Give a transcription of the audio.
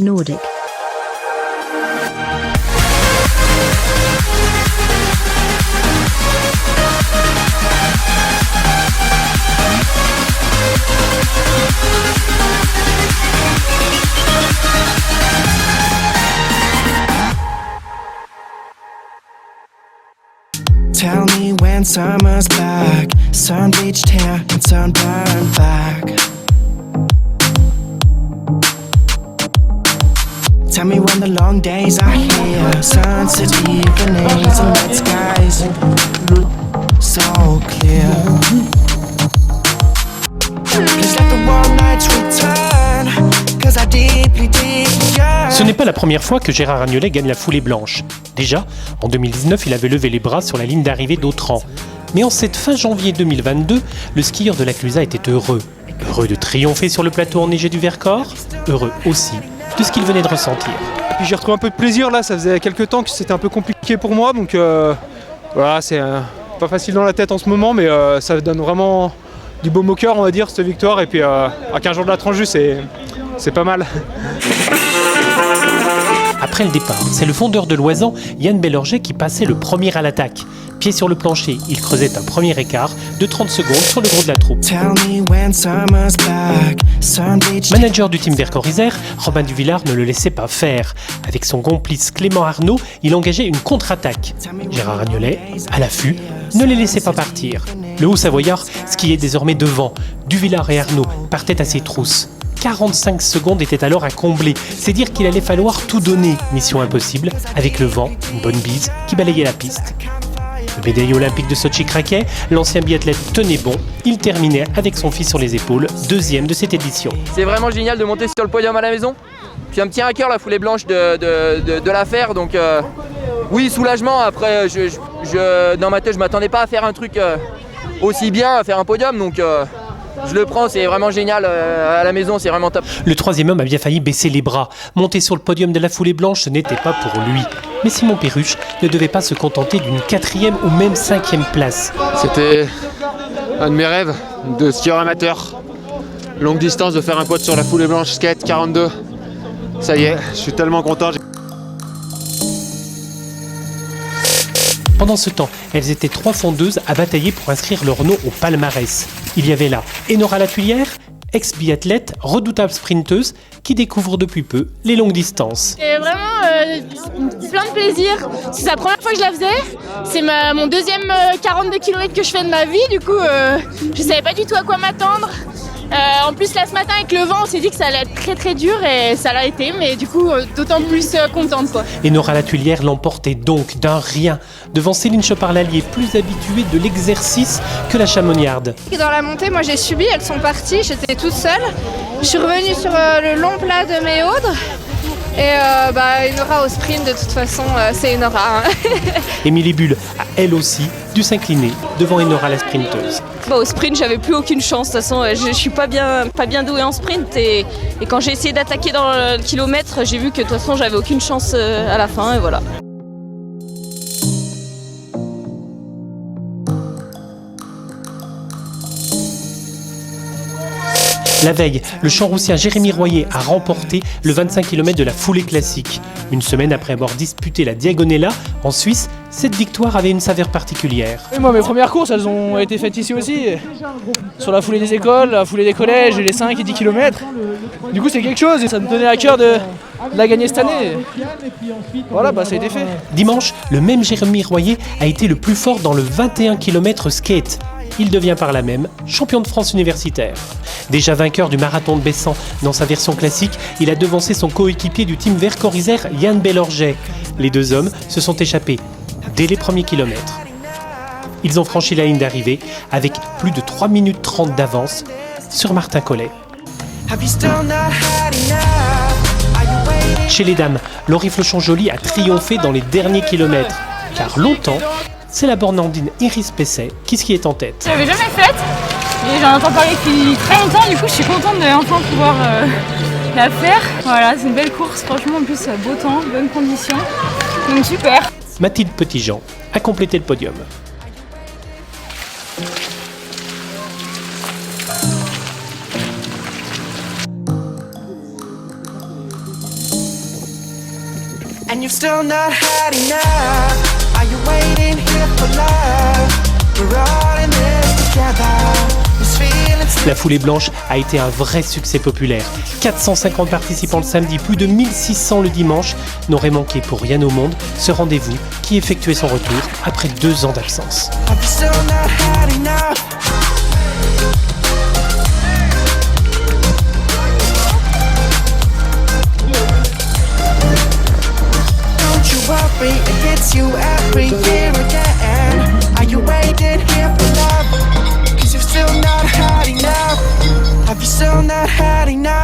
Nordic. Tell me when summer's back, sun-bleached hair and sunburned back. Tell me when the long days are here, sunset evenings and night skies so clear. Please let the warm nights return, 'cause I deeply, deeply yearn. Ce n'est pas la première fois que Gérard Agnolet gagne la foulée blanche. Déjà, en 2019, il avait levé les bras sur la ligne d'arrivée d'Autran. Mais en cette fin janvier 2022, le skieur de la Clusaz était heureux. Heureux de triompher sur le plateau enneigé du Vercors, heureux aussi de ce qu'il venait de ressentir. Puis j'ai retrouvé un peu de plaisir là, ça faisait quelques temps que c'était un peu compliqué pour moi, donc voilà, c'est pas facile dans la tête en ce moment, mais ça donne vraiment du baume au cœur, on va dire, cette victoire. Et puis à 15 jours de la Tranche, c'est pas mal. Après le départ, c'est le fondeur de Loisan, Yann Bellorget, qui passait le premier à l'attaque. Pied sur le plancher, il creusait un premier écart de 30 secondes sur le gros de la troupe. Manager du team Vercors-Isère, Robin Duvillard ne le laissait pas faire. Avec son complice Clément Arnaud, il engageait une contre-attaque. Gérard Agnolet, à l'affût, ne les laissait pas partir. Le Haut-Savoyard skiait désormais devant. Duvillard et Arnaud partaient à ses trousses. 45 secondes étaient alors à combler. C'est dire qu'il allait falloir tout donner. Mission impossible, avec le vent, une bonne bise qui balayait la piste. Le médaillé olympique de Sochi craquait, l'ancien biathlète tenait bon. Il terminait avec son fils sur les épaules, deuxième de cette édition. C'est vraiment génial de monter sur le podium à la maison. Puis un petit hacker, la foulée blanche de la faire. Donc oui, soulagement. Après, dans ma tête, je m'attendais pas à faire un truc aussi bien, à faire un podium. Donc je le prends, c'est vraiment génial à la maison, c'est vraiment top. Le troisième homme a bien failli baisser les bras. Monter sur le podium de la foulée blanche, ce n'était pas pour lui. Mais Simon Perruche ne devait pas se contenter d'une 4e ou même 5e place. C'était un de mes rêves de skieur amateur. Longue distance, de faire un pote sur la foulée blanche skate 42. Ça y est, je suis tellement content. Pendant ce temps, elles étaient 3 fondeuses à batailler pour inscrire leur nom au palmarès. Il y avait là Enora Latulière, ex-biathlète, redoutable sprinteuse, qui découvre depuis peu les longues distances. C'est vraiment plein de plaisir. C'est la première fois que je la faisais. C'est mon deuxième 42 km que je fais de ma vie. Du coup, je savais pas du tout à quoi m'attendre. En plus, là ce matin avec le vent, on s'est dit que ça allait être très très dur et ça l'a été, mais du coup, d'autant plus contente quoi. Enora Latulière l'emportait donc d'un rien devant Céline Chopard-Lallier, plus habituée de l'exercice que la Chamoniarde. Dans la montée, moi j'ai subi, elles sont parties, j'étais toute seule. Je suis revenue sur le long plat de Méaudre. Et Enora au sprint, de toute façon, c'est Enora. Hein. Émilie Bull a elle aussi dû s'incliner devant Enora la sprinteuse. Au sprint, j'avais plus aucune chance. De toute façon, je suis pas bien douée en sprint. Et quand j'ai essayé d'attaquer dans le kilomètre, j'ai vu que de toute façon, j'avais aucune chance à la fin. Et voilà. La veille, le Champ-Roussien Jérémy Royer a remporté le 25 km de la foulée classique. Une semaine après avoir disputé la Diagonella en Suisse, cette victoire avait une saveur particulière. Et moi, mes premières courses, elles ont été faites ici aussi. Sur la foulée des écoles, la foulée des collèges, les 5 et 10 km. Du coup, c'est quelque chose et ça me tenait à cœur de la gagner cette année. Voilà, ça a été fait. Dimanche, le même Jérémy Royer a été le plus fort dans le 21 km skate. Il devient par là même champion de France universitaire. Déjà vainqueur du marathon de Bessan dans sa version classique, il a devancé son coéquipier du team Vercors-Isère, Yann Bellorget. Les deux hommes se sont échappés dès les premiers kilomètres. Ils ont franchi la ligne d'arrivée avec plus de 3 minutes 30 d'avance sur Martin Collet. Chez les dames, Laurie Flochon-Joly a triomphé dans les derniers kilomètres, car longtemps, c'est la bornandine Iris Pesset qui skiait en tête. Je l'avais jamais faite, mais j'en entends parler depuis très longtemps, du coup je suis contente de enfin pouvoir la faire. Voilà, c'est une belle course, franchement en plus beau temps, bonnes conditions, donc super. Mathilde Petitjean a complété le podium. still not had enough? Are you waiting here for love? We're all in this together. This feeling's La foulée blanche a été un vrai succès populaire. 450 participants le samedi, plus de 1600 le dimanche, n'auraient manqué pour rien au monde ce rendez-vous qui effectuait son retour après 2 ans d'absence. Have you still not had enough? Don't you worry, it hits you every year again. Are you waiting here for love? 'Cause you've still not had enough. Have you still not had enough?